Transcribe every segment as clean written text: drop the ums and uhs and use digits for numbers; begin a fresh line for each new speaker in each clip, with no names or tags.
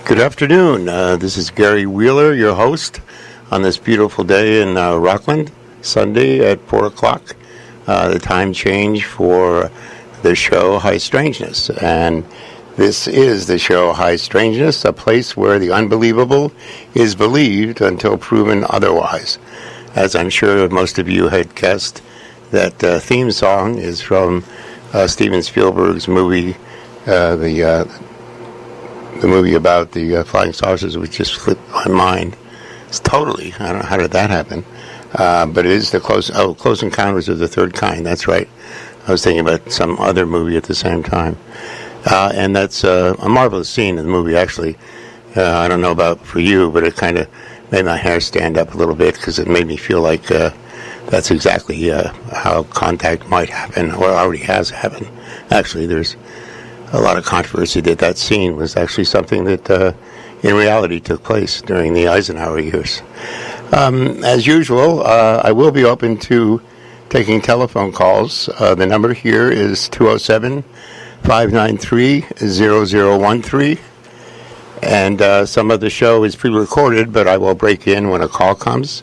Good afternoon. This is Gary Wheeler, your host, on this beautiful day in Rockland, Sunday at 4 o'clock. The time change for the show High Strangeness. And this is the show High Strangeness, a place where the unbelievable is believed until proven otherwise. As I'm sure most of you had guessed, that theme song is from Steven Spielberg's movie, the movie about the flying saucers, which just slipped my mind. It's totally, I don't know, how did that happen? But it is the Close Encounters of the Third Kind, that's right. I was thinking about some other movie at the same time. And that's a marvelous scene in the movie, actually. I don't know about for you, but it kind of made my hair stand up a little bit because it made me feel like that's exactly how contact might happen, or already has happened. Actually, there's a lot of controversy that scene was actually something that in reality took place during the Eisenhower years. As usual, I will be open to taking telephone calls. The number here is 207-593-0013. And some of the show is pre-recorded, but I will break in when a call comes.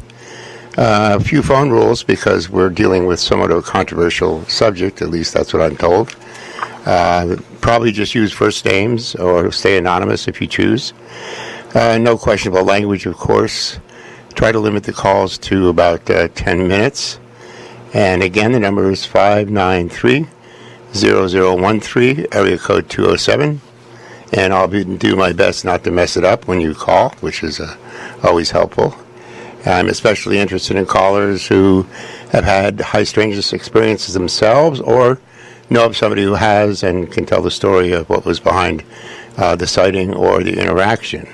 A few phone rules because we're dealing with somewhat of a controversial subject, at least that's what I'm told. Probably just use first names or stay anonymous if you choose. No questionable language, of course. Try to limit the calls to about 10 minutes. And again, the number is 593-0013, area code 207. And I'll do my best not to mess it up when you call, which is always helpful. I'm especially interested in callers who have had high strangeness experiences themselves or know of somebody who has and can tell the story of what was behind the sighting or the interaction.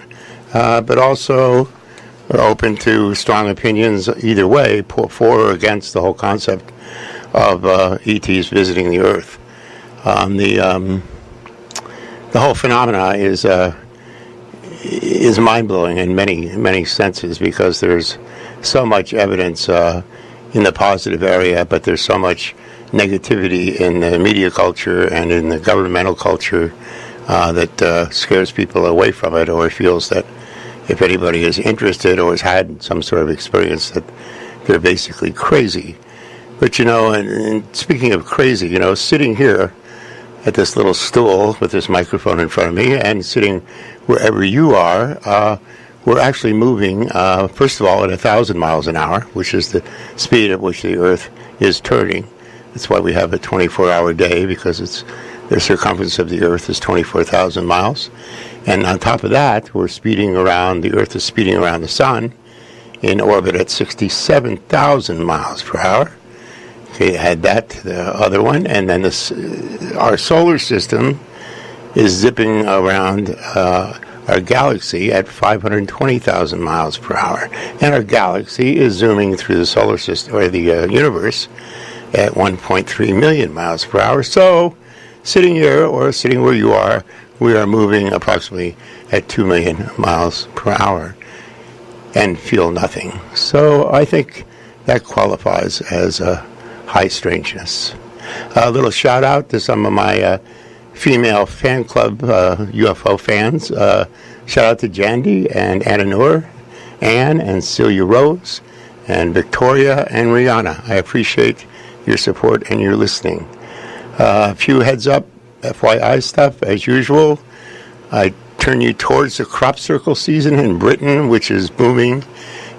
But also are open to strong opinions either way, for or against the whole concept of ETs visiting the Earth. The whole phenomena is mind-blowing in many senses because there's so much evidence in the positive area, but there's so much negativity in the media culture and in the governmental culture that scares people away from it, or feels that if anybody is interested or has had some sort of experience that they're basically crazy. But and speaking of crazy, sitting here at this little stool with this microphone in front of me and sitting wherever you are, we're actually moving, first of all, at 1,000 miles an hour, which is the speed at which the Earth is turning. That's why we have a 24-hour day, because the circumference of the Earth is 24,000 miles. And on top of that, the Earth is speeding around the Sun in orbit at 67,000 miles per hour. Okay, add that to the other one, and then our solar system is zipping around our galaxy at 520,000 miles per hour. And our galaxy is zooming through the solar system, or the universe, at 1.3 million miles per hour. So, sitting here or sitting where you are, we are moving approximately at 2 million miles per hour and feel nothing. So I think that qualifies as a high strangeness. A little shout out to some of my female fan club UFO fans. Shout out to Jandy and Anna Noor, Anne and Celia Rose, and Victoria and Rihanna. I appreciate your support and your listening. A few heads up, FYI stuff, as usual. I turn you towards the crop circle season in Britain, which is booming,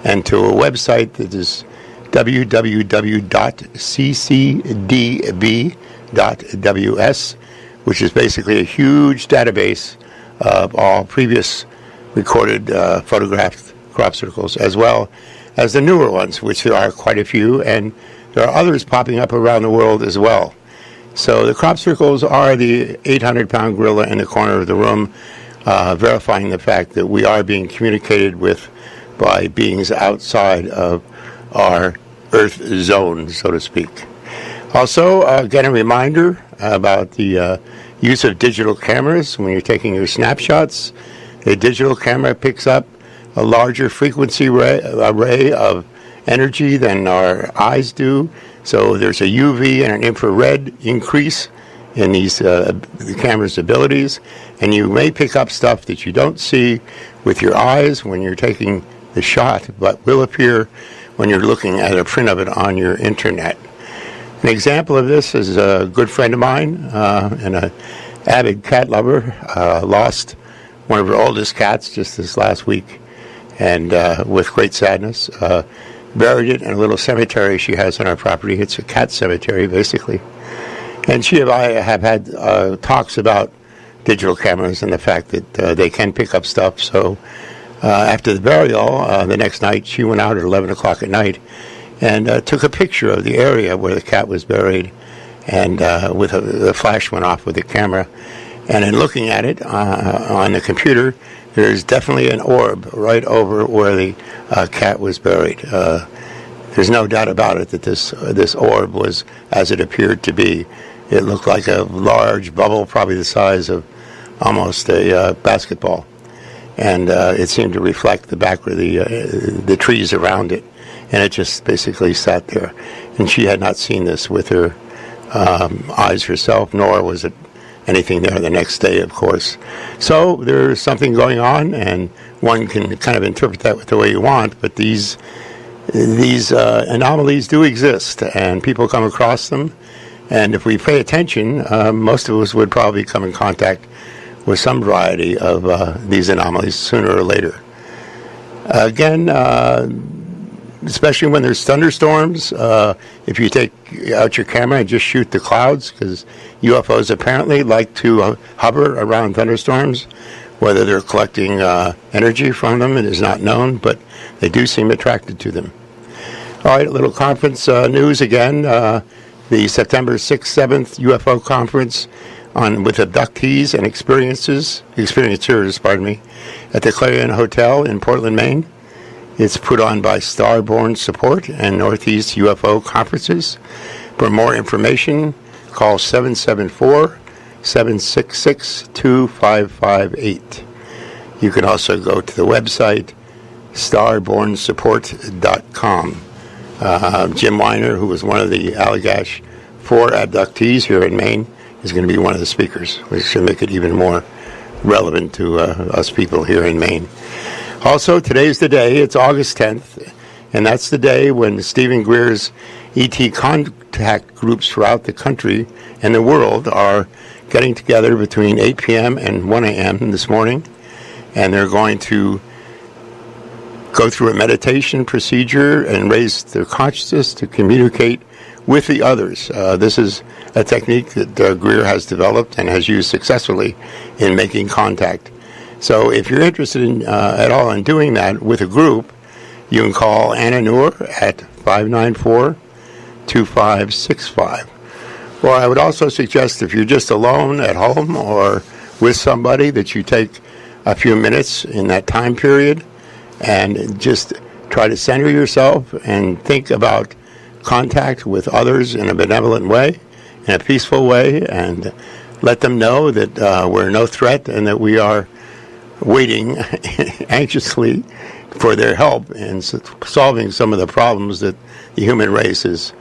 and to a website that is www.ccdb.ws, which is basically a huge database of all previous recorded photographed crop circles, as well as the newer ones, which there are quite a few, and there are others popping up around the world as well. So the crop circles are the 800-pound gorilla in the corner of the room, verifying the fact that we are being communicated with by beings outside of our Earth zone, so to speak. Also, again, a reminder about the use of digital cameras when you're taking your snapshots. A digital camera picks up a larger frequency array of energy than our eyes do. So there's a UV and an infrared increase in these the camera's abilities, and you may pick up stuff that you don't see with your eyes when you're taking the shot, but will appear when you're looking at a print of it on your internet. An example of this is a good friend of mine and an avid cat lover lost one of her oldest cats just this last week, and with great sadness buried it in a little cemetery she has on our property. It's a cat cemetery, basically. And she and I have had talks about digital cameras and the fact that they can pick up stuff. So after the burial, the next night, she went out at 11 o'clock at night and took a picture of the area where the cat was buried, and the flash went off with the camera. And in looking at it on the computer, there's definitely an orb right over where the cat was buried. There's no doubt about it that this orb was as it appeared to be. It looked like a large bubble, probably the size of almost a basketball. And it seemed to reflect the back of the trees around it. And it just basically sat there. And she had not seen this with her eyes herself, nor was it anything there the next day, of course. So there's something going on, and one can kind of interpret that the way you want, but these anomalies do exist, and people come across them. And if we pay attention, most of us would probably come in contact with some variety of these anomalies sooner or later. Again, especially when there's thunderstorms, if you take out your camera and just shoot the clouds, because UFOs apparently like to hover around thunderstorms. Whether they're collecting energy from them, it is not known, but they do seem attracted to them. All right, a little conference news again. The September 6th, 7th UFO conference with abductees and experiencers, at the Clarion Hotel in Portland, Maine. It's put on by Starborn Support and Northeast UFO Conferences. For more information, call 774-766-2558. You can also go to the website starbornsupport.com. Jim Weiner, who was one of the Allagash 4 abductees here in Maine, is going to be one of the speakers, which should make it even more relevant to us people here in Maine. Also, today's the day, it's August 10th, and that's the day when Stephen Greer's ET contact groups throughout the country and the world are getting together between 8 p.m. and 1 a.m. this morning, and they're going to go through a meditation procedure and raise their consciousness to communicate with the others. This is a technique that Greer has developed and has used successfully in making contact. So if you're interested in, at all in doing that with a group, you can call Anna Noor at 594-2565. Or I would also suggest if you're just alone at home or with somebody that you take a few minutes in that time period and just try to center yourself and think about contact with others in a benevolent way, in a peaceful way, and let them know that we're no threat and that we are waiting anxiously for their help in solving some of the problems that the human race is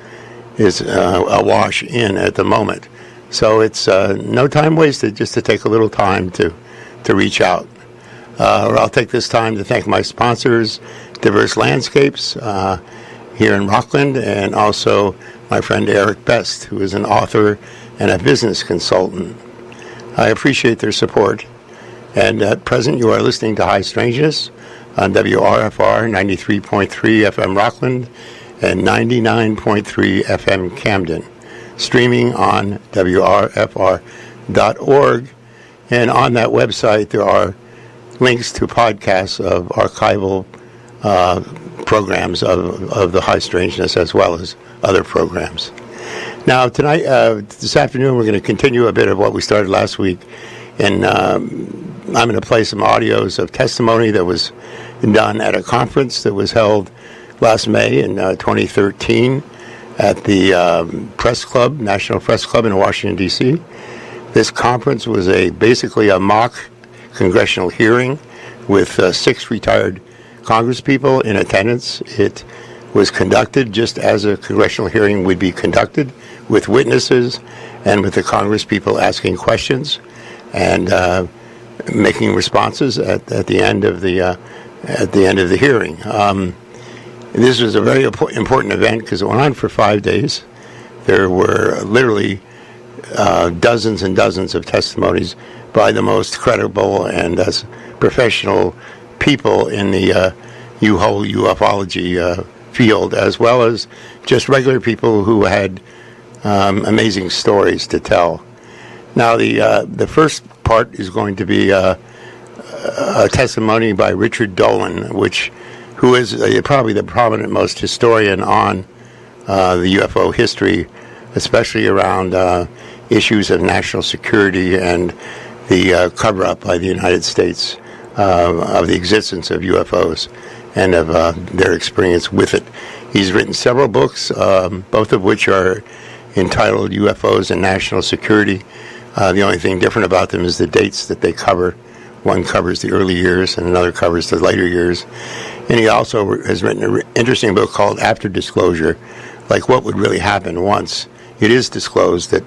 awash in at the moment. So it's no time wasted just to take a little time to reach out. I'll take this time to thank my sponsors, Diverse Landscapes here in Rockland, and also my friend Eric Best, who is an author and a business consultant. I appreciate their support. And at present, you are listening to High Strangeness on WRFR 93.3 FM Rockland and 99.3 FM Camden, streaming on WRFR.org. And on that website, there are links to podcasts of archival programs of the High Strangeness, as well as other programs. Now, tonight, this afternoon, we're going to continue a bit of what we started last week. And I'm going to play some audios of testimony that was done at a conference that was held last May in 2013 at the Press Club, National Press Club in Washington, D.C. This conference was basically a mock congressional hearing with 6 retired congresspeople in attendance. It was conducted just as a congressional hearing would be conducted, with witnesses and with the congresspeople asking questions and making responses at the end of the hearing. This was a very important event because it went on for 5 days. There were literally dozens and dozens of testimonies by the most credible and professional people in the whole ufology field, as well as just regular people who had amazing stories to tell. Now, the first part is going to be a testimony by Richard Dolan, who is probably the prominent most historian on the UFO history, especially around issues of national security and the cover-up by the United States of the existence of UFOs and of their experience with it. He's written several books, both of which are entitled UFOs and National Security. The only thing different about them is the dates that they cover. One covers the early years and another covers the later years. And he also has written an interesting book called After Disclosure, like what would really happen once it is disclosed that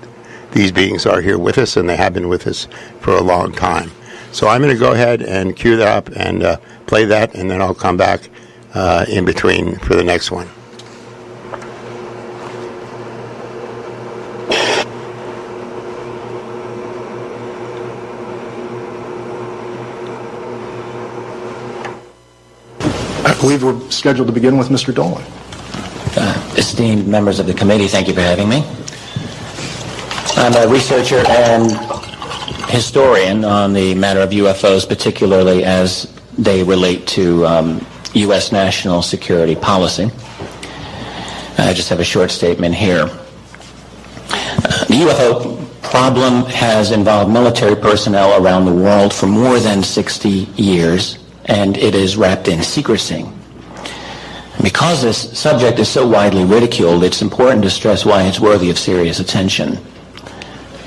these beings are here with us, and they have been with us for a long time. So I'm going to go ahead and cue that up and play that, and then I'll come back in between for the next one.
I believe we're scheduled to begin with Mr. Dolan.
Esteemed members of the committee, thank you for having me. I'm a researcher and historian on the matter of UFOs, particularly as they relate to U.S. national security policy. I just have a short statement here. The UFO problem has involved military personnel around the world for more than 60 years, and it is wrapped in secrecy. Because this subject is so widely ridiculed, it's important to stress why it's worthy of serious attention.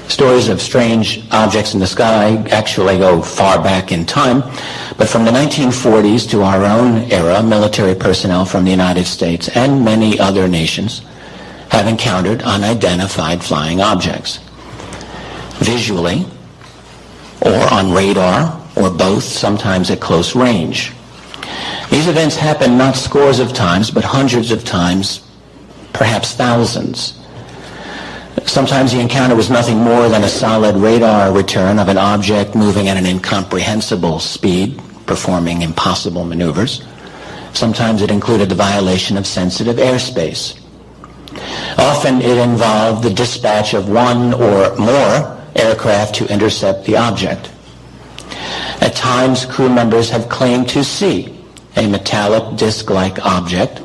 Stories of strange objects in the sky actually go far back in time, but from the 1940s to our own era, military personnel from the United States and many other nations have encountered unidentified flying objects, visually or on radar or both, sometimes at close range. These events happen not scores of times, but hundreds of times, perhaps thousands. Sometimes the encounter was nothing more than a solid radar return of an object moving at an incomprehensible speed, performing impossible maneuvers. Sometimes it included the violation of sensitive airspace. Often it involved the dispatch of one or more aircraft to intercept the object. At times, crew members have claimed to see a metallic disc-like object,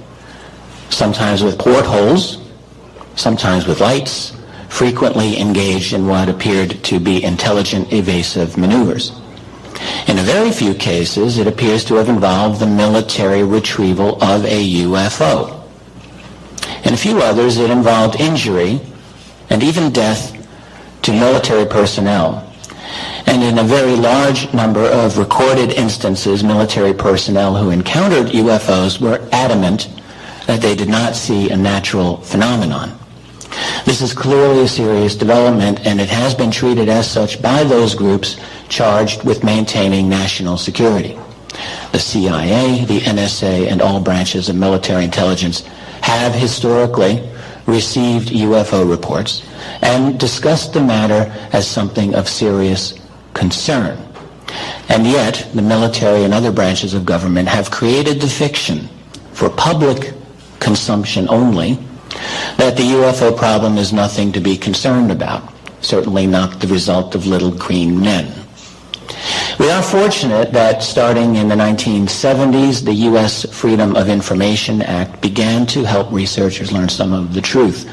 sometimes with portholes, sometimes with lights, frequently engaged in what appeared to be intelligent evasive maneuvers. In a very few cases, it appears to have involved the military retrieval of a UFO. and a few others it involved injury and even death to military personnel. And in a very large number of recorded instances, military personnel who encountered UFOs were adamant that they did not see a natural phenomenon. This is clearly a serious development, and it has been treated as such by those groups charged with maintaining national security. The CIA, the NSA, and all branches of military intelligence have historically received UFO reports and discussed the matter as something of serious concern. And yet, the military and other branches of government have created the fiction, for public consumption only, that the UFO problem is nothing to be concerned about, certainly not the result of little green men. We are fortunate that starting in the 1970s, the U.S. Freedom of Information Act began to help researchers learn some of the truth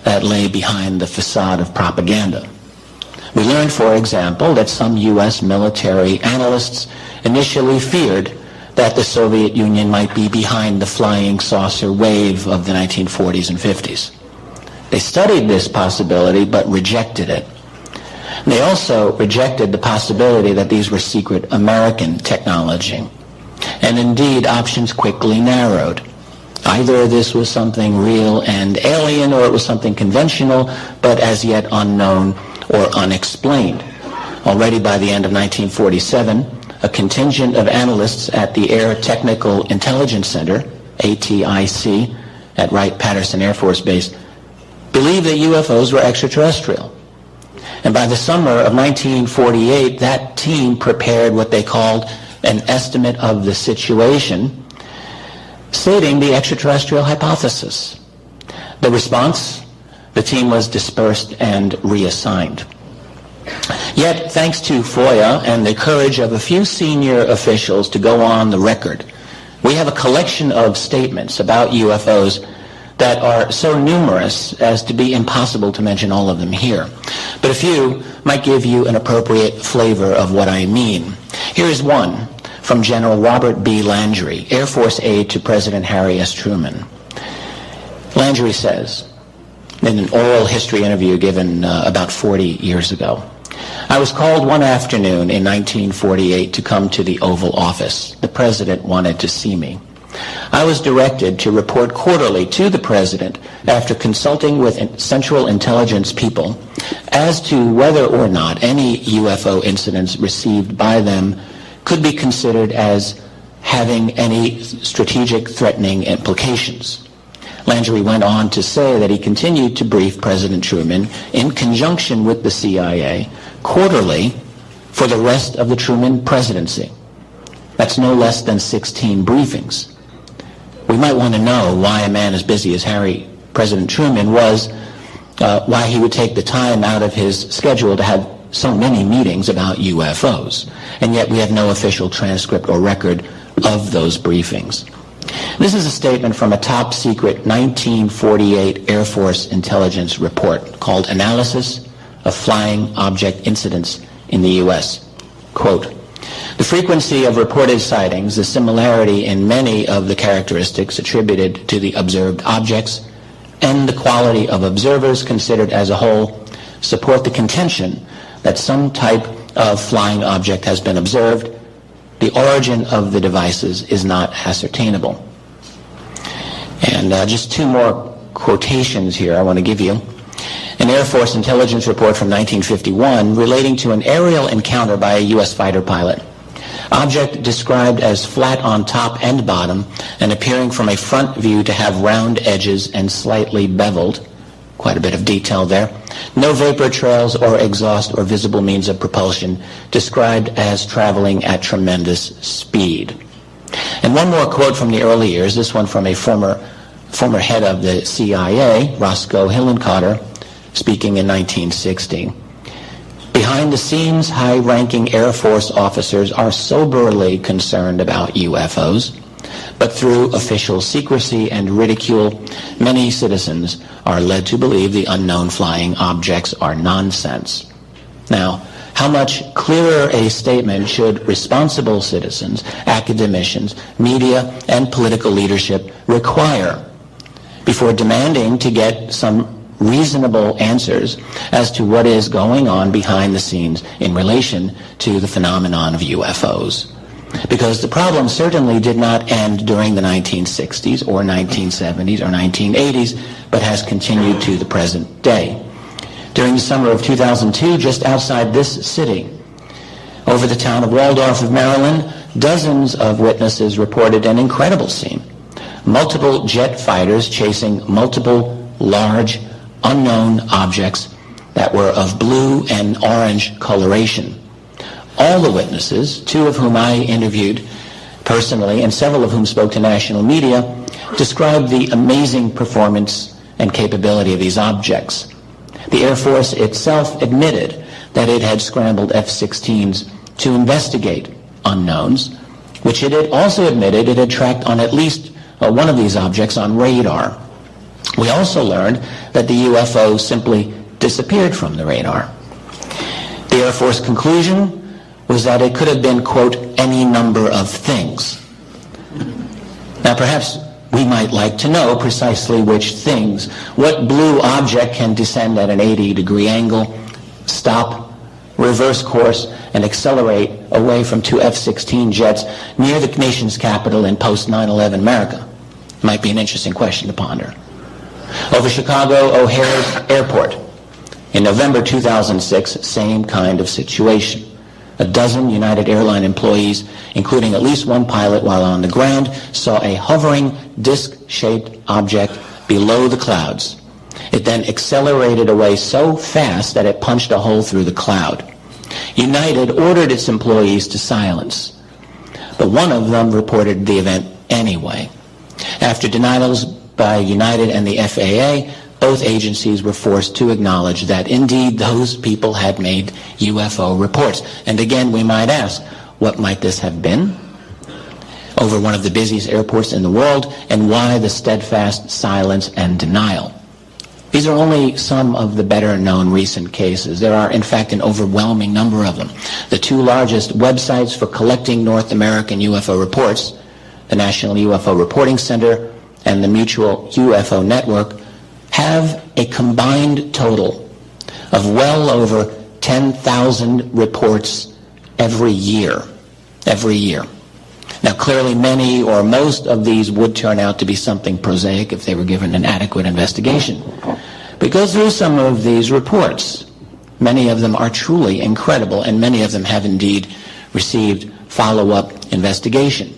that lay behind the facade of propaganda. We learned, for example, that some U.S. military analysts initially feared that the Soviet Union might be behind the flying saucer wave of the 1940s and 50s. They studied this possibility but rejected it. They also rejected the possibility that these were secret American technology. And indeed, options quickly narrowed. Either this was something real and alien, or it was something conventional, but as yet unknown or unexplained. Already by the end of 1947, a contingent of analysts at the Air Technical Intelligence Center, ATIC, at Wright-Patterson Air Force Base, believed that UFOs were extraterrestrial. And by the summer of 1948, that team prepared what they called an estimate of the situation, stating the extraterrestrial hypothesis. The response? The team was dispersed and reassigned. Yet, thanks to FOIA and the courage of a few senior officials to go on the record, we have a collection of statements about UFOs that are so numerous as to be impossible to mention all of them here. But a few might give you an appropriate flavor of what I mean. Here is one from General Robert B. Landry, Air Force aide to President Harry S. Truman. Landry says, in an oral history interview given about 40 years ago, I was called one afternoon in 1948 to come to the Oval Office. The President wanted to see me. I was directed to report quarterly to the President after consulting with Central Intelligence people as to whether or not any UFO incidents received by them could be considered as having any strategic threatening implications. Landry went on to say that he continued to brief President Truman in conjunction with the CIA quarterly for the rest of the Truman presidency. That's no less than 16 briefings. We might want to know why a man as busy as President Truman was, why he would take the time out of his schedule to have so many meetings about UFOs. And yet we have no official transcript or record of those briefings. This is a statement from a top-secret 1948 Air Force intelligence report called Analysis of Flying Object Incidents in the U.S. Quote, the frequency of reported sightings, the similarity in many of the characteristics attributed to the observed objects, and the quality of observers considered as a whole support the contention that some type of flying object has been observed. The origin of the devices is not ascertainable. And just two more quotations here I want to give you. An Air Force intelligence report from 1951 relating to an aerial encounter by a U.S. fighter pilot. Object described as flat on top and bottom and appearing from a front view to have round edges and slightly beveled. Quite a bit of detail there. No vapor trails or exhaust or visible means of propulsion, described as traveling at tremendous speed. And one more quote from the early years, this one from a former head of the CIA, Roscoe Hillenkotter, speaking in 1960. Behind the scenes, high-ranking Air Force officers are soberly concerned about UFOs, but through official secrecy and ridicule, many citizens are led to believe the unknown flying objects are nonsense. Now, how much clearer a statement should responsible citizens, academicians, media, and political leadership require before demanding to get some reasonable answers as to what is going on behind the scenes in relation to the phenomenon of UFOs. Because the problem certainly did not end during the 1960s or 1970s or 1980s, but has continued to the present day. During the summer of 2002, just outside this city, over the town of Waldorf of Maryland, dozens of witnesses reported an incredible scene. Multiple jet fighters chasing multiple large, unknown objects that were of blue and orange coloration. All the witnesses, two of whom I interviewed personally and several of whom spoke to national media, described the amazing performance and capability of these objects. The Air Force itself admitted that it had scrambled F-16s to investigate unknowns, which it had also admitted it had tracked on at least one of these objects on radar. We also learned that the UFO simply disappeared from the radar. The Air Force conclusion was that it could have been, quote, any number of things. Now, perhaps we might like to know precisely which things. What blue object can descend at an 80-degree angle, stop, reverse course, and accelerate away from two F-16 jets near the nation's capital in post-9/11 America? Might be an interesting question to ponder. Over Chicago O'Hare's airport, in November 2006, same kind of situation. A dozen United Airlines employees, including at least one pilot while on the ground, saw a hovering disc-shaped object below the clouds. It then accelerated away so fast that it punched a hole through the cloud. United ordered its employees to silence, but one of them reported the event anyway. After denials by United and the FAA, both agencies were forced to acknowledge that indeed those people had made UFO reports. And again, we might ask, what might this have been over one of the busiest airports in the world, and why the steadfast silence and denial? These are only some of the better known recent cases. There are, in fact, an overwhelming number of them. The two largest websites for collecting North American UFO reports, the National UFO Reporting Center and the Mutual UFO Network, have a combined total of well over 10,000 reports every year. Every year. Now, clearly many or most of these would turn out to be something prosaic if they were given an adequate investigation. But go through some of these reports. Many of them are truly incredible, and many of them have indeed received follow-up investigation.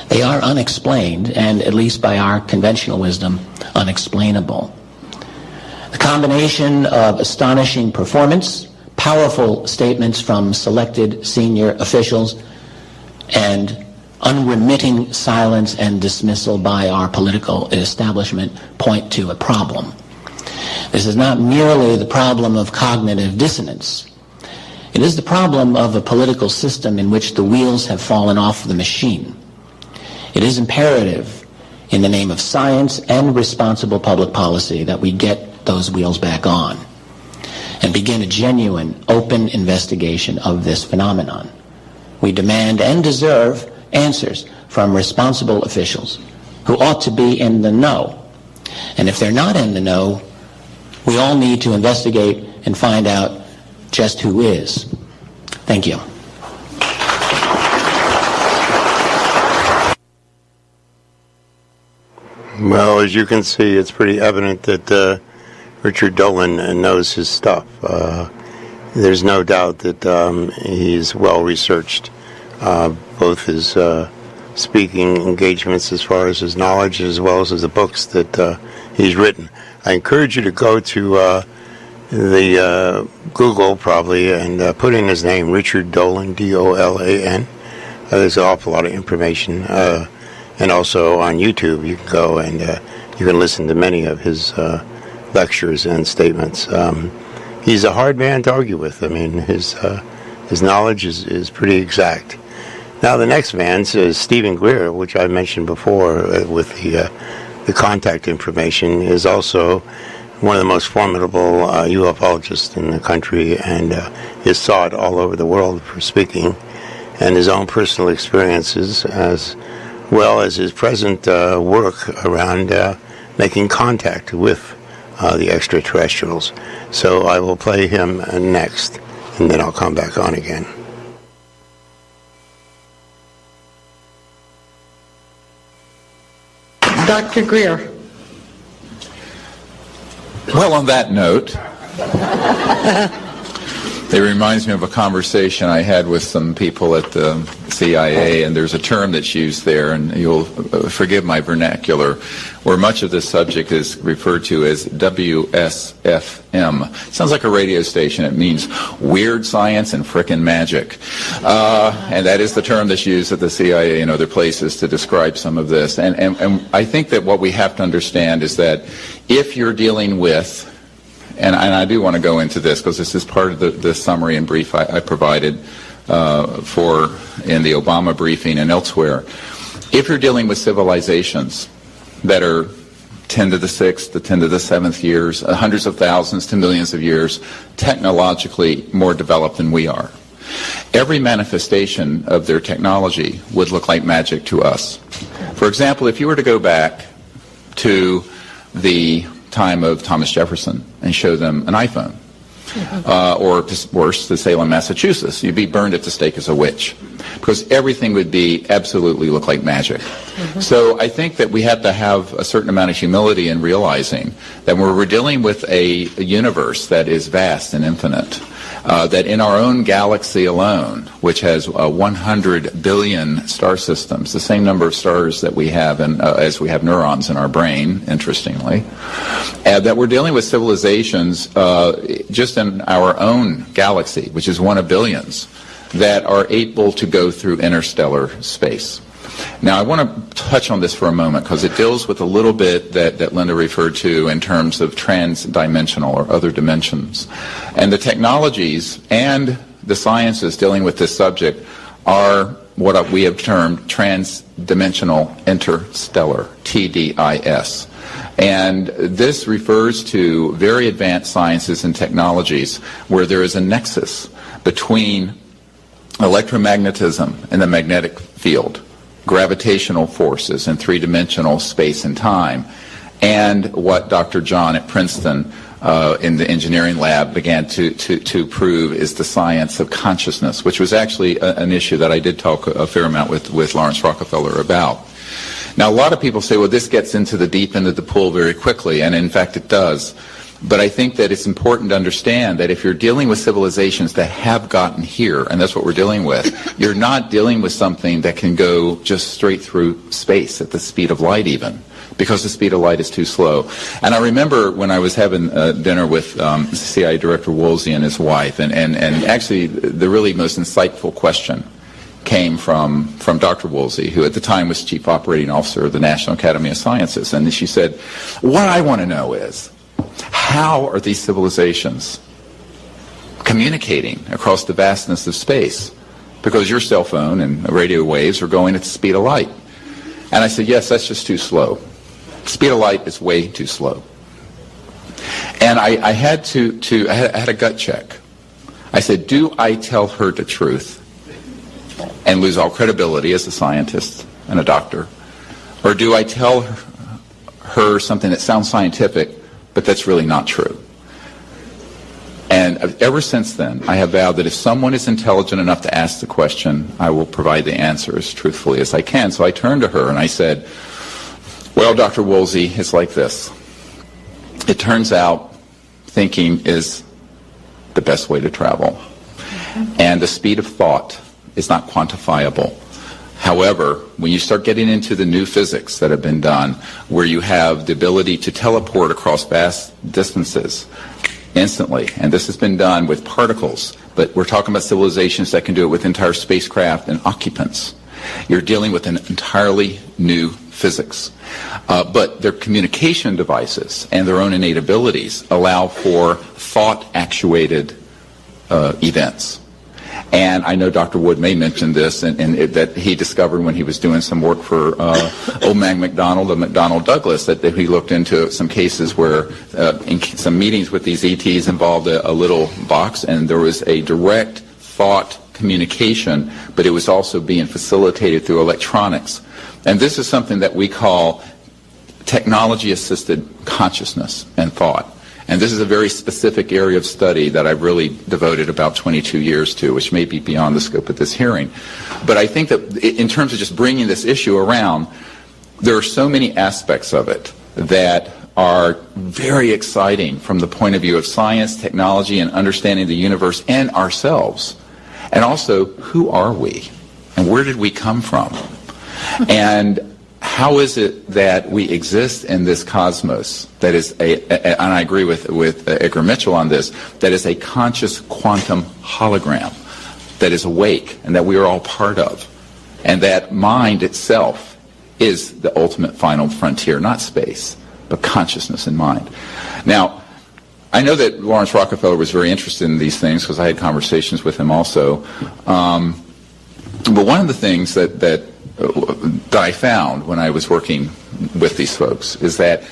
They are unexplained, and at least by our conventional wisdom, unexplainable. The combination of astonishing performance, powerful statements from selected senior officials, and unremitting silence and dismissal by our political establishment point to a problem. This is not merely the problem of cognitive dissonance. It is the problem of a political system in which the wheels have fallen off the machine. It is imperative, in the name of science and responsible public policy, that we get those wheels back on and begin a genuine, open investigation of this phenomenon. We demand and deserve answers from responsible officials who ought to be in the know. And if they're not in the know, we all need to investigate and find out just who is. Thank you.
Well, as you can see, it's pretty evident that Richard Dolan knows his stuff. There's no doubt that he's well researched, both his speaking engagements as far as his knowledge as well as the books that he's written. I encourage you to go to the Google probably and put in his name, Richard Dolan, D-O-L-A-N. There's an awful lot of information. And also on YouTube, you can go and you can listen to many of his lectures and statements. He's a hard man to argue with. I mean, his knowledge is pretty exact. Now, the next man is Stephen GREER, which I mentioned before with the contact information, is also one of the most formidable ufologists in the country, and is sought all over the world for speaking, and his own personal experiences as well as his present work around making contact with the extraterrestrials. So I will play him next, and then I'll come back on again.
Dr. Greer.
Well, on that note, it reminds me of a conversation I had with some people at the CIA, and there's a term that's used there, and you'll forgive my vernacular, where much of this subject is referred to as WSFM. Sounds like a radio station. It means weird science and frickin' magic. And that is the term that's used at the CIA and other places to describe some of this. And I think that what we have to understand is that if you're dealing with, and I do want to go into this because this is part of the summary and brief I provided in the Obama briefing and elsewhere. If you're dealing with civilizations that are 10 to the 6th to 10 to the 7th years, hundreds of thousands to millions of years, technologically more developed than we are, every manifestation of their technology would look like magic to us. For example, if you were to go back to the time of Thomas Jefferson and show them an iPhone, or worse, to Salem, Massachusetts, you'd be burned at the stake as a witch, because everything would be absolutely look like magic. So I think that we have to have a certain amount of humility in realizing that when we're dealing with a universe that is vast and infinite, that in our own galaxy alone, which has 100 billion star systems, the same number of stars that we have as we have neurons in our brain, interestingly, that we're dealing with civilizations just in our own galaxy, which is one of billions, that are able to go through interstellar space. Now, I want to touch on this for a moment because it deals with a little bit that Linda referred to in terms of trans-dimensional or other dimensions. And the technologies and the sciences dealing with this subject are what we have termed trans-dimensional interstellar, TDIS. And this refers to very advanced sciences and technologies where there is a nexus between electromagnetism and the magnetic field, gravitational forces in three-dimensional space and time, and what Dr. John at Princeton in the engineering lab began to prove is the science of consciousness, which was actually an issue that I did talk a fair amount with Lawrence Rockefeller about. Now, a lot of people say, well, this gets into the deep end of the pool very quickly, and in fact it does. But I think that it's important to understand that if you're dealing with civilizations that have gotten here, and that's what we're dealing with, you're not dealing with something that can go just straight through space at the speed of light even, because the speed of light is too slow. And I remember when I was having dinner with CIA Director Woolsey and his wife, and actually the really most insightful question came from Dr. Woolsey, who at the time was Chief Operating Officer of the National Academy of Sciences. And she said, what I want to know is, how are these civilizations communicating across the vastness of space? Because your cell phone and radio waves are going at the speed of light. And I said, yes, that's just too slow. Speed of light is way too slow. And I had I had a gut check. I said, do I tell her the truth and lose all credibility as a scientist and a doctor? Or do I tell her something that sounds scientific, but that's really not true? And ever since then, I have vowed that if someone is intelligent enough to ask the question, I will provide the answer as truthfully as I can. So I turned to her and I said, well, Dr. Woolsey, it's like this. It turns out thinking is the best way to travel. And the speed of thought is not quantifiable. However, when you start getting into the new physics that have been done, where you have the ability to teleport across vast distances instantly, and this has been done with particles, but we're talking about civilizations that can do it with entire spacecraft and occupants. You're dealing with an entirely new physics. But their communication devices and their own innate abilities allow for thought-actuated events. And I know Dr. Wood may mention this, and that he discovered when he was doing some work for old man McDonald of McDonnell Douglas, that he looked into some cases where in some meetings with these ETs involved a little box, and there was a direct thought communication, but it was also being facilitated through electronics. And this is something that we call technology-assisted consciousness and thought. And this is a very specific area of study that I've really devoted about 22 years to, which may be beyond the scope of this hearing. But I think that in terms of just bringing this issue around, there are so many aspects of it that are very exciting from the point of view of science, technology, and understanding the universe and ourselves. And also, who are we? And where did we come from? And how is it that we exist in this cosmos that is and I agree with Edgar Mitchell on this, that is a conscious quantum hologram that is awake and that we are all part of, and that mind itself is the ultimate final frontier, not space, but consciousness and mind. Now, I know that Lawrence Rockefeller was very interested in these things because I had conversations with him also. But one of the things that I found when I was working with these folks is that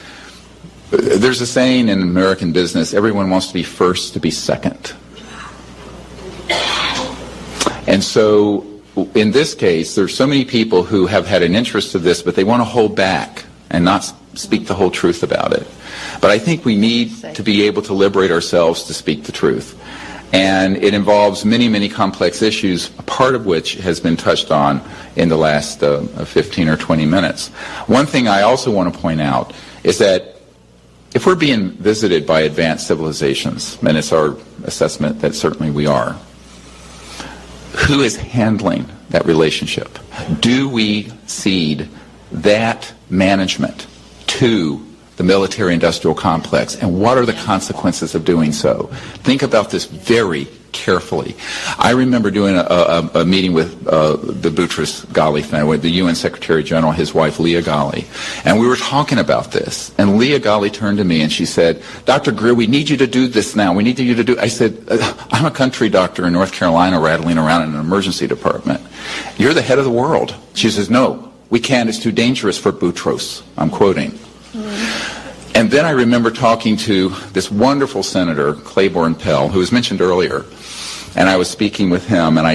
there's a saying in American business, everyone wants to be first to be second. And so in this case, there's so many people who have had an interest in this, but they want to hold back and not speak the whole truth about it. But I think we need to be able to liberate ourselves to speak the truth. And it involves many, many complex issues, part of which has been touched on in the last 15 or 20 minutes. One thing I also want to point out is that if we're being visited by advanced civilizations, and it's our assessment that certainly we are, who is handling that relationship? Do we cede that management to the military-industrial complex, and what are the consequences of doing so? Think about this very carefully. I remember doing a meeting with the Boutros Ghali family, the UN Secretary General, his wife Leah Ghali, and we were talking about this, and Leah Ghali turned to me and she said, Dr. Greer, we need you to do this now. We need you to do. I said, I'm a country doctor in North Carolina rattling around in an emergency department. You're the head of the world. She says, no, we can't. It's too dangerous for Boutros. I'm quoting. And then I remember talking to this wonderful senator, Claiborne Pell, who was mentioned earlier, and I was speaking with him, and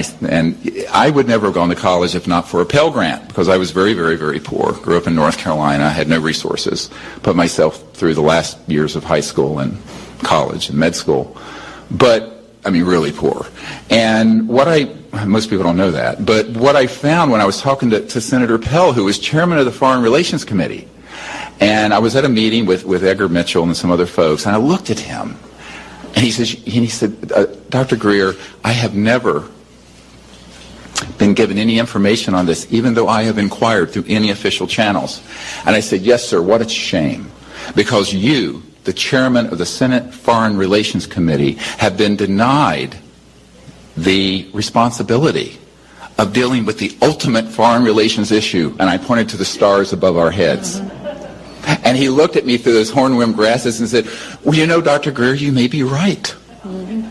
I would never have gone to college if not for a Pell Grant, because I was very, very, very poor. Grew up in North Carolina, had no resources, put myself through the last years of high school and college and med school, but I mean really poor. And most people don't know that, but what I found when I was talking to Senator Pell, who was chairman of the Foreign Relations Committee, and I was at a meeting with Edgar Mitchell and some other folks, and I looked at him, and he said, Dr. Greer, I have never been given any information on this, even though I have inquired through any official channels. And I said, yes, sir, what a shame, because you, the chairman of the Senate Foreign Relations Committee, have been denied the responsibility of dealing with the ultimate foreign relations issue, and I pointed to the stars above our heads. And he looked at me through those hornworm glasses and said, well, you know, Dr. Greer, you may be right.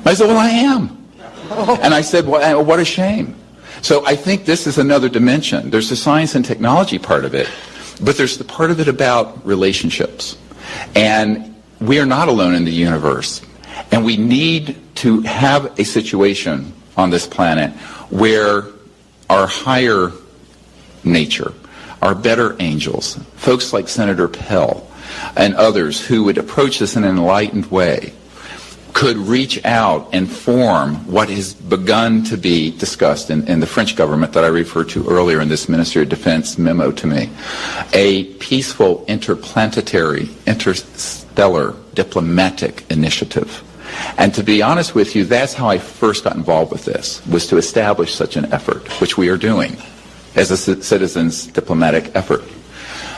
I said, well, I am. And I said, well, what a shame. So I think this is another dimension. There's the science and technology part of it, but there's the part of it about relationships. And we are not alone in the universe. And we need to have a situation on this planet where our higher nature, our better angels, folks like Senator Pell and others who would approach this in an enlightened way, could reach out and form what has begun to be discussed in the French government that I referred to earlier in this Ministry of Defense memo to me, a peaceful interplanetary, interstellar diplomatic initiative. And to be honest with you, that's how I first got involved with this, was to establish such an effort, which we are doing as a citizens' diplomatic effort.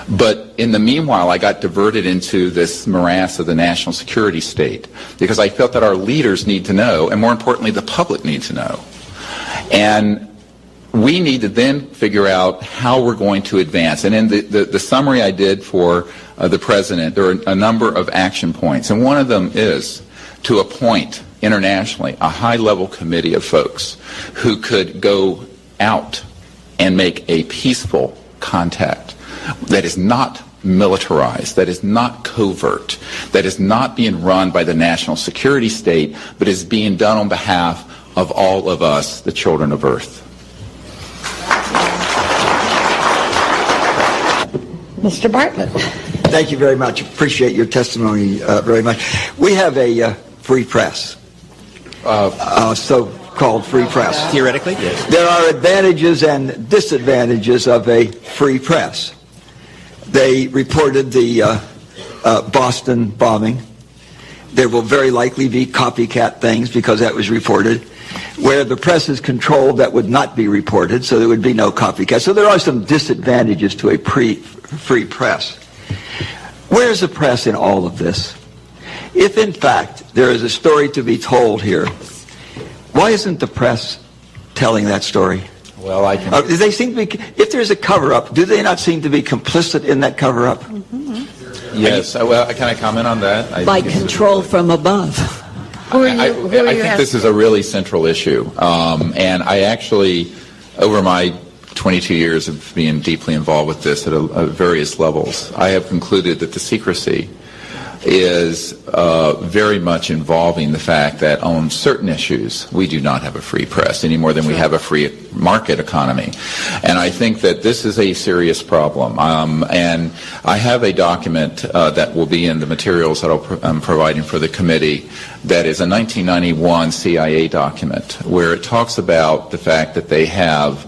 But in the meanwhile, I got diverted into this morass of the national security state because I felt that our leaders need to know, and more importantly, the public needs to know. And we need to then figure out how we're going to advance. And in the summary I did for the President, there are a number of action points. And one of them is to appoint internationally a high-level committee of folks who could go out and make a peaceful contact that is not militarized, that is not covert, that is not being run by the national security state, but is being done on behalf of all of us, the children of Earth.
Mr. Bartlett. Thank you very much. Appreciate your testimony very much. We have a free press, so-called free press.
Theoretically, yes.
There are advantages and disadvantages of a free press. They reported the Boston bombing. There will very likely be copycat things because that was reported. Where the press is controlled, that would not be reported, so there would be no copycat. So there are some disadvantages to a free press. Where's the press in all of this? If, in fact, there is a story to be told here, why isn't the press telling that story?
Well, I can...
They seem to be, if there's a cover-up, do they not seem to be complicit in that cover-up?
Yes. Well, can I comment on that?
By control from above.
I think this is a really central issue. And I actually, over my 22 years of being deeply involved with this at various levels, I have concluded that the secrecy is very much involving the fact that on certain issues we do not have a free press any more than we have a free market economy. And I think that this is a serious problem. And I have a document that will be in the materials that I'm providing for the committee that is a 1991 CIA document where it talks about the fact that they have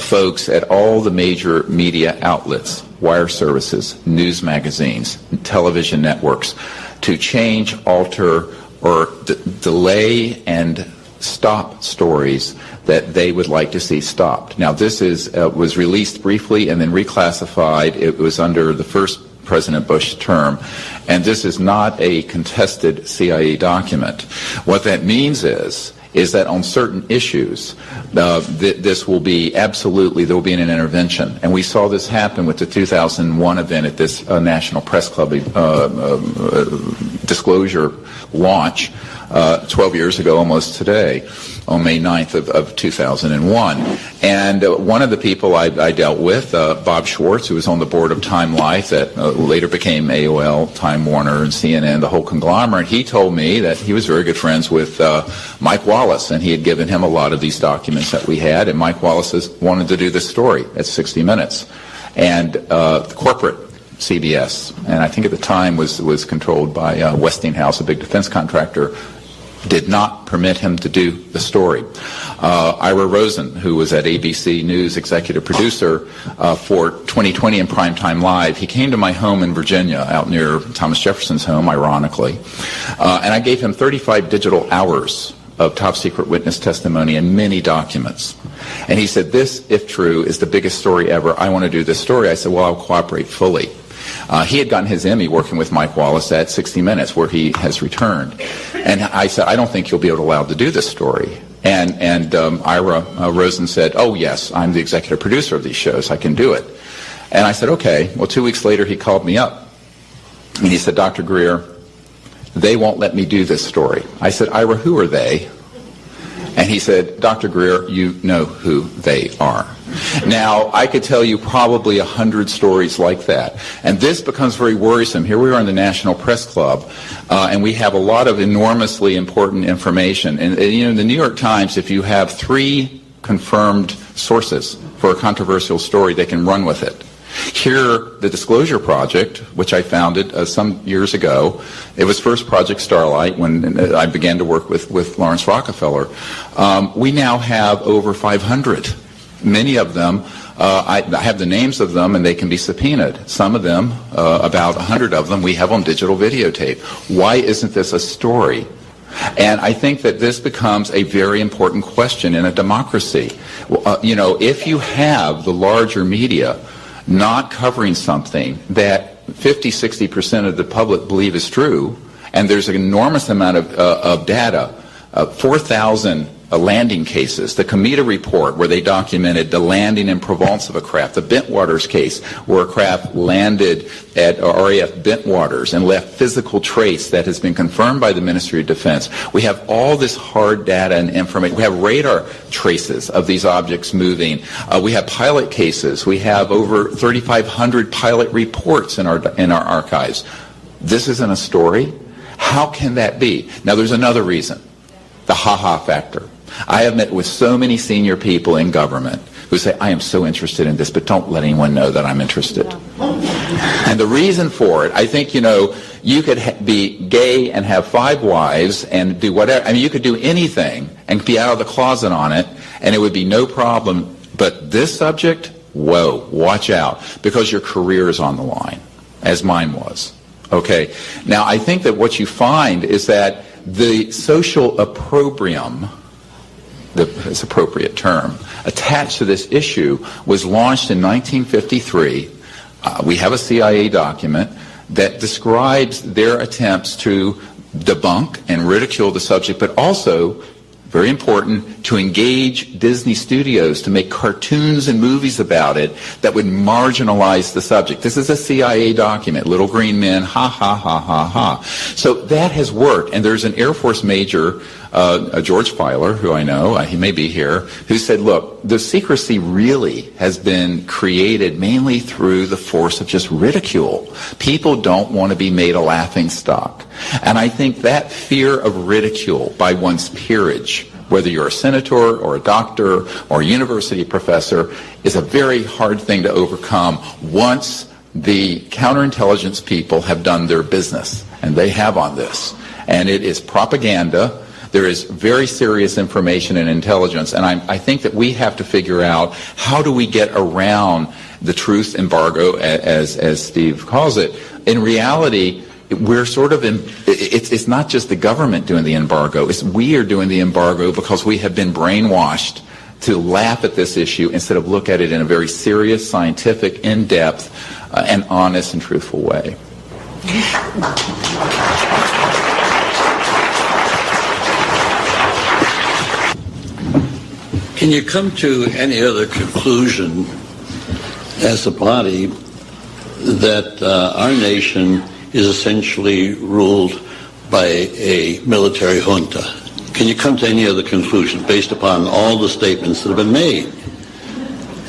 folks at all the major media outlets, wire services, news magazines, television networks, to change, alter, or delay and stop stories that they would like to see stopped. Now, this was released briefly and then reclassified. It was under the first President Bush term, and this is not a contested CIA document. What that means is that on certain issues, this will be absolutely, there will be an intervention. And we saw this happen with the 2001 event at this National Press Club disclosure launch 12 years ago almost today, on May 9th of 2001. And one of the people I dealt with, Bob Schwartz, who was on the board of Time Life that later became AOL, Time Warner, and CNN, the whole conglomerate, he told me that he was very good friends with Mike Wallace, and he had given him a lot of these documents that we had, and Mike Wallace wanted to do this story at 60 Minutes. And the corporate CBS, and I think at the time was controlled by Westinghouse, a big defense contractor, did not permit him to do the story. Ira Rosen, who was at ABC News executive producer for 2020 and Primetime Live, he came to my home in Virginia, out near Thomas Jefferson's home, ironically, and I gave him 35 digital hours of top secret witness testimony and many documents. And he said, this, if true, is the biggest story ever. I want to do this story. I said, well, I'll cooperate fully. He had gotten his Emmy working with Mike Wallace at 60 Minutes, where he has returned. And I said, I don't think you'll be allowed to do this story. And Ira Rosen said, oh, yes, I'm the executive producer of these shows. I can do it. And I said, okay. Well, 2 weeks later, he called me up. And he said, Dr. Greer, they won't let me do this story. I said, Ira, who are they? And he said, Dr. Greer, you know who they are. Now, I could tell you probably 100 stories like that. And this becomes very worrisome. Here we are in the National Press Club, and we have a lot of enormously important information. And you know, in the New York Times, if you have 3 confirmed sources for a controversial story, they can run with it. Here, the Disclosure Project, which I founded some years ago, it was first Project Starlight when I began to work with Lawrence Rockefeller. We now have over 500. Many of them, I have the names of them and they can be subpoenaed. Some of them, about 100 of them, we have on digital videotape. Why isn't this a story? And I think that this becomes a very important question in a democracy. You know, if you have the larger media not covering something that 50-60% of the public believe is true, and there's an enormous amount of data, 4,000 landing cases, the Cometa report where they documented the landing in Provence of a craft, the Bentwaters case where a craft landed at RAF Bentwaters and left physical trace that has been confirmed by the Ministry of Defense. We have all this hard data and information. We have radar traces of these objects moving. We have pilot cases. We have over 3,500 pilot reports in our archives. This isn't a story. How can that be? Now, there's another reason, the ha-ha factor. I have met with so many senior people in government who say, I am so interested in this, but don't let anyone know that I'm interested. And the reason for it, I think, you could be gay and have 5 wives and do whatever. I mean, you could do anything and be out of the closet on it, and it would be no problem. But this subject, whoa, watch out, because your career is on the line, as mine was. Okay. Now, I think that what you find is that the social opprobrium, this appropriate term, attached to this issue was launched in 1953. We have a CIA document that describes their attempts to debunk and ridicule the subject, but also, very important, to engage Disney Studios to make cartoons and movies about it that would marginalize the subject. This is a CIA document, little green men, ha, ha, ha, ha, ha. So that has worked, and there's an Air Force major, George Filer, who I know, he may be here, who said, look, the secrecy really has been created mainly through the force of just ridicule. People don't want to be made a laughingstock. And I think that fear of ridicule by one's peerage, whether you're a senator or a doctor or a university professor, is a very hard thing to overcome once the counterintelligence people have done their business, and they have on this. And it is propaganda. There is very serious information and intelligence, and I think that we have to figure out how do we get around the truth embargo, as Steve calls it. In reality, we're sort of it's not just the government doing the embargo, it's we are doing the embargo because we have been brainwashed to laugh at this issue instead of look at it in a very serious, scientific, in-depth, and honest and truthful way.
Can you come to any other conclusion as a body that our nation is essentially ruled by a military junta? Can you come to any other conclusion based upon all the statements that have been made?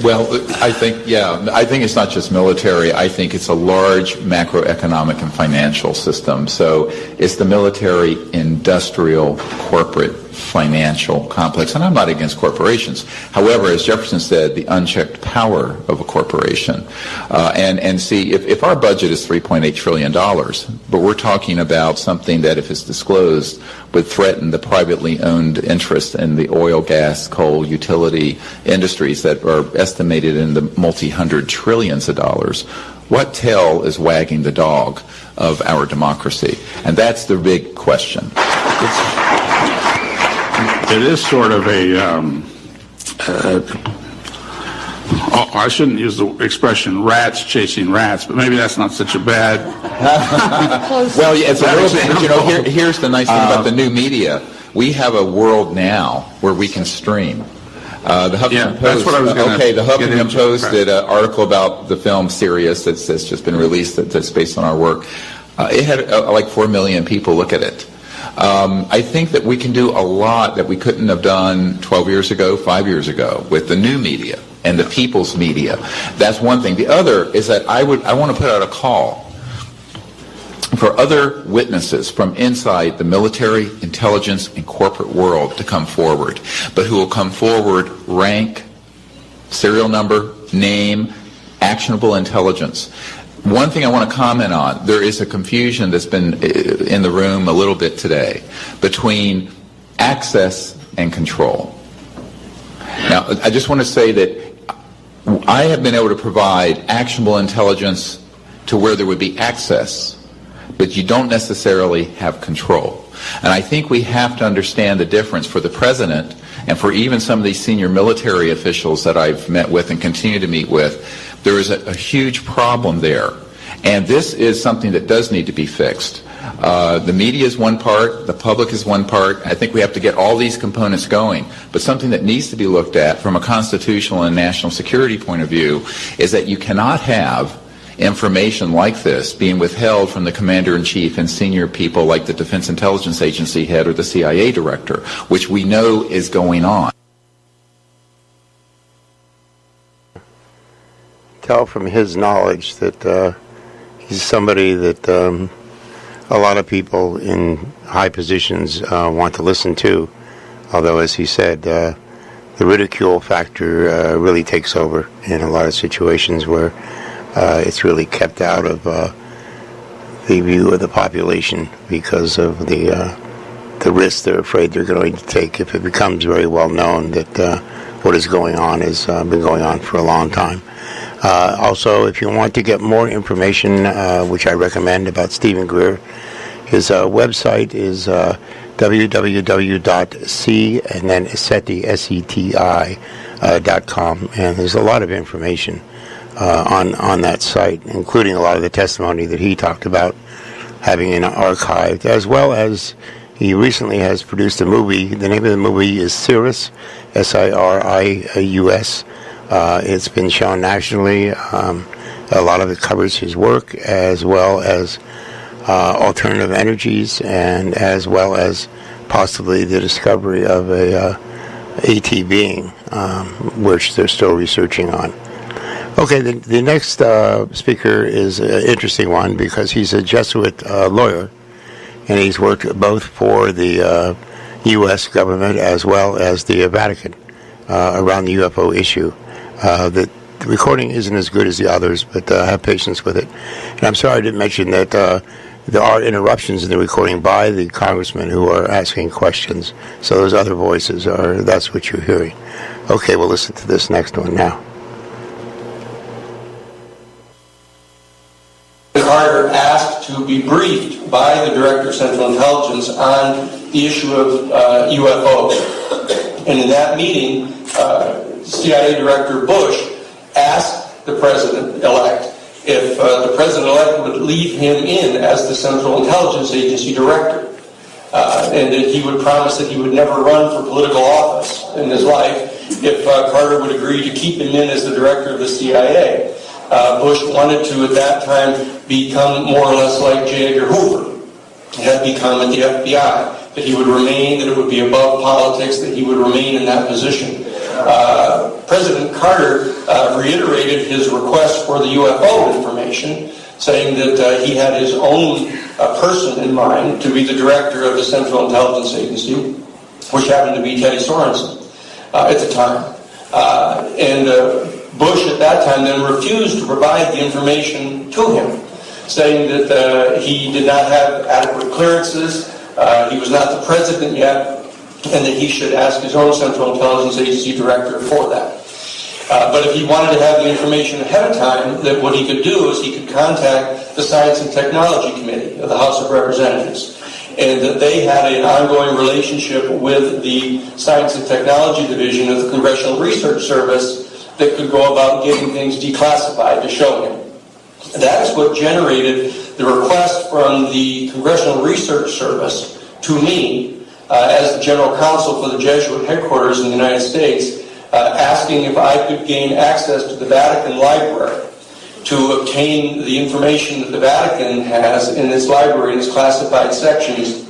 Well, I think it's not just military. I think it's a large macroeconomic and financial system. So it's the military, industrial, corporate, financial complex. And I'm not against corporations. However, as Jefferson said, the unchecked power of a corporation. And see, if our budget is $3.8 trillion, but we're talking about something that, if it's disclosed, would threaten the privately owned interest in the oil, gas, coal, utility industries that are estimated in the multi-hundred trillions of dollars, what tail is wagging the dog of our democracy? And that's the big question.
It is sort of I shouldn't use the expression rats chasing rats, but maybe that's not such a bad...
Well, it's a little bit, here's the nice thing about the new media. We have a world now where we can stream. The Huffington Post,
that's what I was
the Huffington Post did an article about the film Sirius that's just been released that's based on our work. It had like 4 million people look at it. I think that we can do a lot that we couldn't have done 12 years ago, 5 years ago with the new media and the people's media. That's one thing. The other is that I want to put out a call for other witnesses from inside the military, intelligence, and corporate world to come forward, but who will come forward rank, serial number, name, actionable intelligence. One thing I want to comment on, there is a confusion that's been in the room a little bit today between access and control. Now, I just want to say that I have been able to provide actionable intelligence to where there would be access, but you don't necessarily have control. And I think we have to understand the difference for the president and for even some of these senior military officials that I've met with and continue to meet with. There is a huge problem there. And this is something that does need to be fixed. The media is one part, the public is one part. I think we have to get all these components going. But something that needs to be looked at from a constitutional and national security point of view is that you cannot have information like this being withheld from the commander-in-chief and senior people like the Defense Intelligence Agency head or the CIA director, which we know is going on.
Tell from his knowledge that he's somebody that a lot of people in high positions want to listen to, although, as he said, the ridicule factor really takes over in a lot of situations where it's really kept out of the view of the population because of the risks they're afraid they're going to take if it becomes very well known that what is going on has been going on for a long time. Also, if you want to get more information, which I recommend, about Stephen Greer, his website is www.c and then SETI.com, and there's a lot of information on that site, including a lot of the testimony that he talked about having archived, as well as he recently has produced a movie. The name of the movie is Sirius, Sirius. It's been shown nationally. A lot of it covers his work, as well as alternative energies, and as well as possibly the discovery of a AT being, which they're still researching on. Okay, the next speaker is an interesting one because he's a Jesuit lawyer, and he's worked both for the U.S. government as well as the Vatican around the UFO issue. The recording isn't as good as the others, but have patience with it. And I'm sorry I didn't mention that there are interruptions in the recording by the congressmen who are asking questions. So those other voices that's what you're hearing. Okay, we'll listen to this next one now.
Carter asked to be briefed by the Director of Central Intelligence on the issue of UFOs. And in that meeting, CIA Director Bush asked the President-elect if the President-elect would leave him in as the Central Intelligence Agency Director, and that he would promise that he would never run for political office in his life if Carter would agree to keep him in as the Director of the CIA. Bush wanted to, at that time, become more or less like J. Edgar Hoover. He had become at the FBI, that he would remain, that it would be above politics, that he would remain in that position. President Carter reiterated his request for the UFO information, saying that he had his own person in mind to be the director of the Central Intelligence Agency, which happened to be Teddy Sorensen at the time. Bush at that time then refused to provide the information to him, saying that he did not have adequate clearances, he was not the president yet, and that he should ask his own Central Intelligence Agency director for that. But if he wanted to have the information ahead of time, that what he could do is he could contact the Science and Technology Committee of the House of Representatives, and that they had an ongoing relationship with the Science and Technology Division of the Congressional Research Service that could go about getting things declassified to show him. That is what generated the request from the Congressional Research Service to me as the General Counsel for the Jesuit headquarters in the United States, asking if I could gain access to the Vatican Library to obtain the information that the Vatican has in its library, in its classified sections,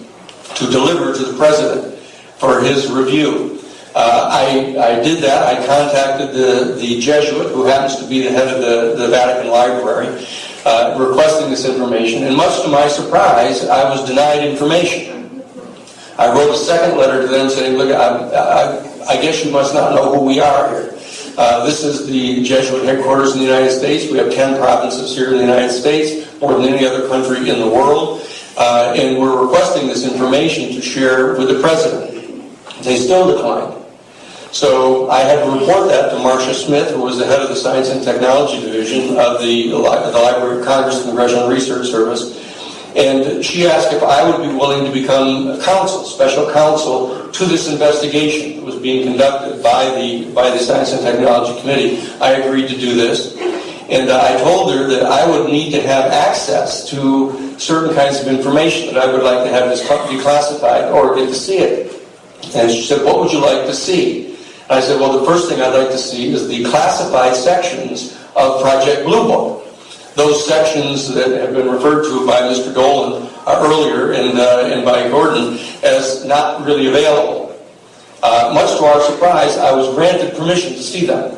to deliver to the President for his review. I did that. I contacted the Jesuit, who happens to be the head of the Vatican Library, requesting this information, and much to my surprise, I was denied information. I wrote a second letter to them saying, look, I guess you must not know who we are here. This is the Jesuit headquarters in the United States. We have 10 provinces here in the United States, more than any other country in the world, and we're requesting this information to share with the President. They still declined. So I had to report that to Marcia Smith, who was the head of the Science and Technology Division of the Library of Congress Congressional Research Service. And she asked if I would be willing to become a counsel, special counsel, to this investigation that was being conducted by the Science and Technology Committee. I agreed to do this. And I told her that I would need to have access to certain kinds of information, that I would like to have this declassified or get to see it. And she said, what would you like to see? I said, well, the first thing I'd like to see is the classified sections of Project Blue Book. Those sections that have been referred to by Mr. Dolan earlier and by Gordon as not really available. Much to our surprise, I was granted permission to see them.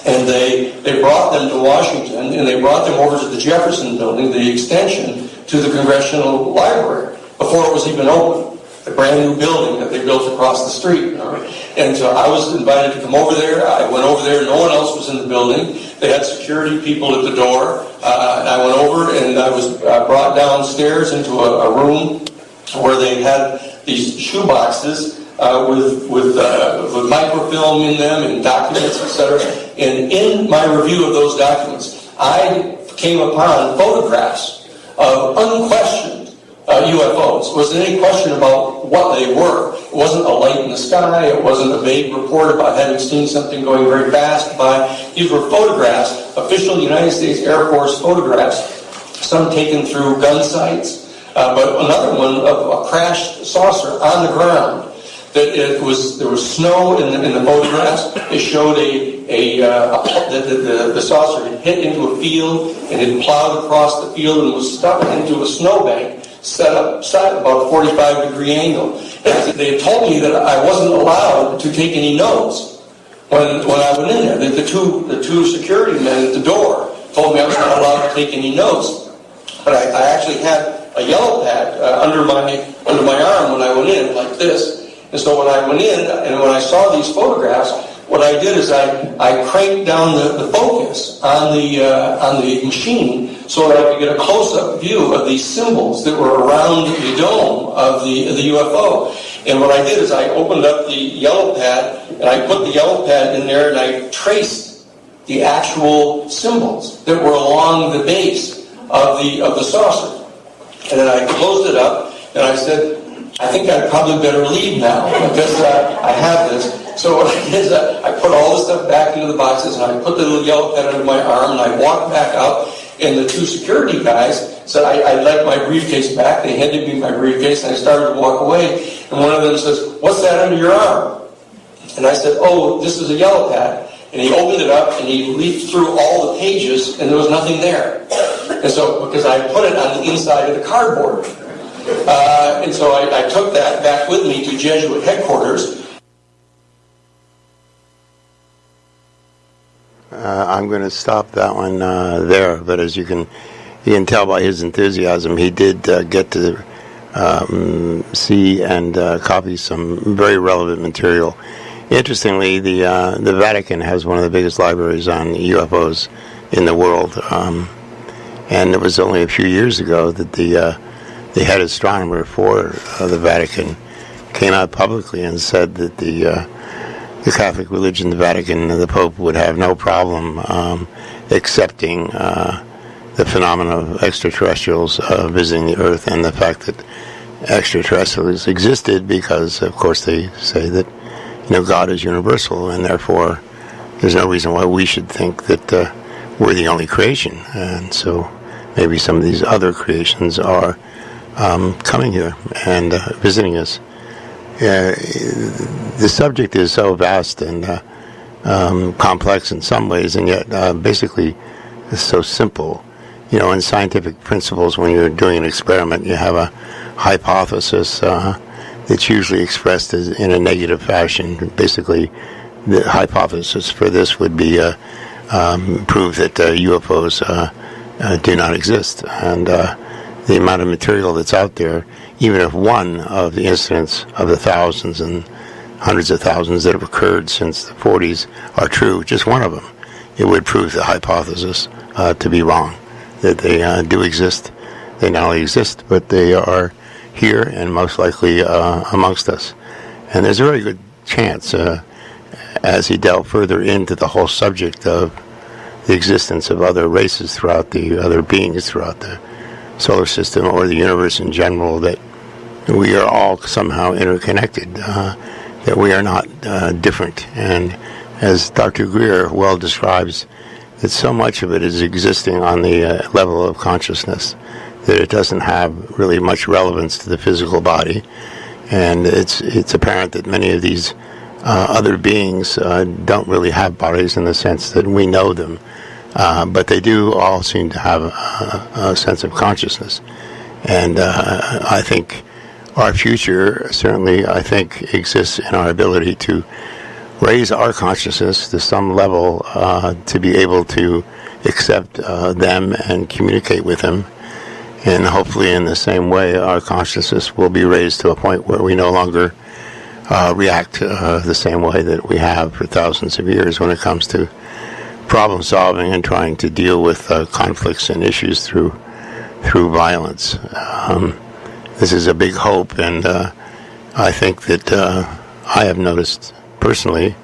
And they brought them to Washington, and they brought them over to the Jefferson Building, the extension to the Congressional Library, before it was even open. the brand new building that they built across the street. All right? And so I was invited to come over there. I went over there. No one else was in the building. They had security people at the door. And I went over and I was brought downstairs into a room where they had these shoe boxes with microfilm in them and documents, etc. And in my review of those documents, I came upon photographs of unquestioned UFOs. There wasn't any question about what they were. It wasn't a light in the sky. It wasn't a vague report about having seen something going very fast by. These were photographs, official United States Air Force photographs, some taken through gun sites, but another one of a crashed saucer on the ground. There was snow in the photographs. It showed the saucer had hit into a field and had plowed across the field and was stuck into a snowbank set about a 45-degree angle. And they had told me that I wasn't allowed to take any notes when I went in there. The two security men at the door told me I was not allowed to take any notes. But I actually had a yellow pad under my arm when I went in, like this. And so when I went in and when I saw these photographs, what I did is I cranked down the focus on the machine so that I could get a close-up view of these symbols that were around the dome of the UFO. And what I did is I opened up the yellow pad and I put the yellow pad in there and I traced the actual symbols that were along the base of the saucer. And then I closed it up and I said, I think I'd probably better leave now because I have this. So what I did is I put all the stuff back into the boxes and I put the little yellow pen under my arm and I walked back out and the two security guys said I'd like my briefcase back. They handed me my briefcase and I started to walk away. And one of them says, "What's that under your arm?" And I said, "Oh, this is a yellow pad." And he opened it up and he leafed through all the pages and there was nothing there. And so because I put it on the inside of the cardboard. And so I took that back with me to Jesuit headquarters.
I'm going to stop that one there, but as you can tell by his enthusiasm, he did get to see and copy some very relevant material. Interestingly, the Vatican has one of the biggest libraries on UFOs in the world, and it was only a few years ago that the head astronomer for the Vatican came out publicly and said that the Catholic religion, the Vatican, the Pope would have no problem accepting the phenomenon of extraterrestrials visiting the Earth and the fact that extraterrestrials existed because, of course, they say that God is universal and therefore there's no reason why we should think that we're the only creation. And so maybe some of these other creations are coming here and visiting us. The subject is so vast and complex in some ways, and yet basically it's so simple. In scientific principles, when you're doing an experiment, you have a hypothesis that's usually expressed as in a negative fashion. Basically, the hypothesis for this would be prove that UFOs do not exist, and the amount of material that's out there, even if one of the incidents of the thousands and hundreds of thousands that have occurred since the 40s are true, just one of them, it would prove the hypothesis to be wrong, that they do exist. They not only exist, but they are here and most likely amongst us. And there's a very good chance, as he delved further into the whole subject of the existence of other races throughout other beings throughout the solar system or the universe in general, that we are all somehow interconnected, that we are not different. And as Dr. GREER well describes, that so much of it is existing on the level of consciousness that it doesn't have really much relevance to the physical body. And it's apparent that many of these other beings don't really have bodies in the sense that we know them, but they do all seem to have a sense of consciousness. And I think our future certainly, exists in our ability to raise our consciousness to some level to be able to accept them and communicate with them. And hopefully in the same way, our consciousness will be raised to a point where we no longer react the same way that we have for thousands of years when it comes to problem solving and trying to deal with conflicts and issues through violence. This is a big hope, and I think that I have noticed personally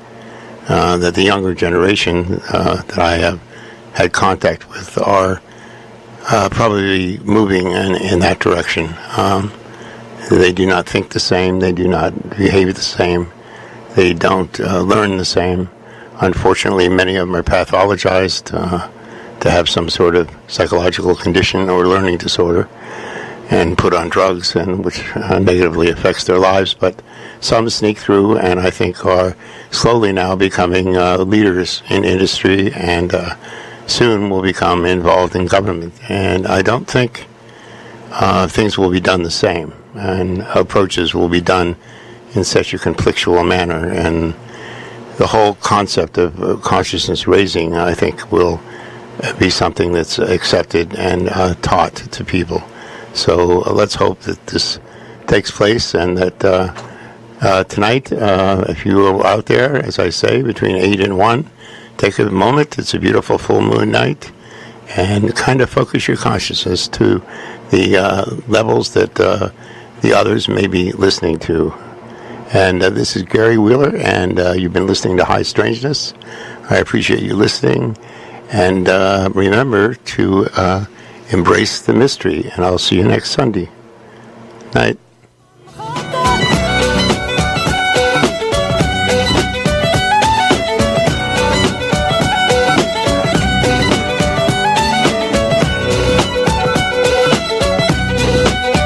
that the younger generation that I have had contact with are probably moving in that direction. They do not think the same. They do not behave the same. They don't learn the same. Unfortunately, many of them are pathologized to have some sort of psychological condition or learning disorder and put on drugs, and which negatively affects their lives. But some sneak through, and I think are slowly now becoming leaders in industry, and soon will become involved in government. And I don't think things will be done the same, and approaches will be done in such a conflictual manner. And the whole concept of consciousness raising, I think, will be something that's accepted and taught to people. So let's hope that this takes place, and that tonight, if you are out there, as I say, between 8 and 1, take a moment. It's a beautiful full moon night, and kind of focus your consciousness to the levels that the others may be listening to. And this is Gary Wheeler, and you've been listening to High Strangeness. I appreciate you listening, and remember to embrace the mystery, and I'll see you next Sunday night.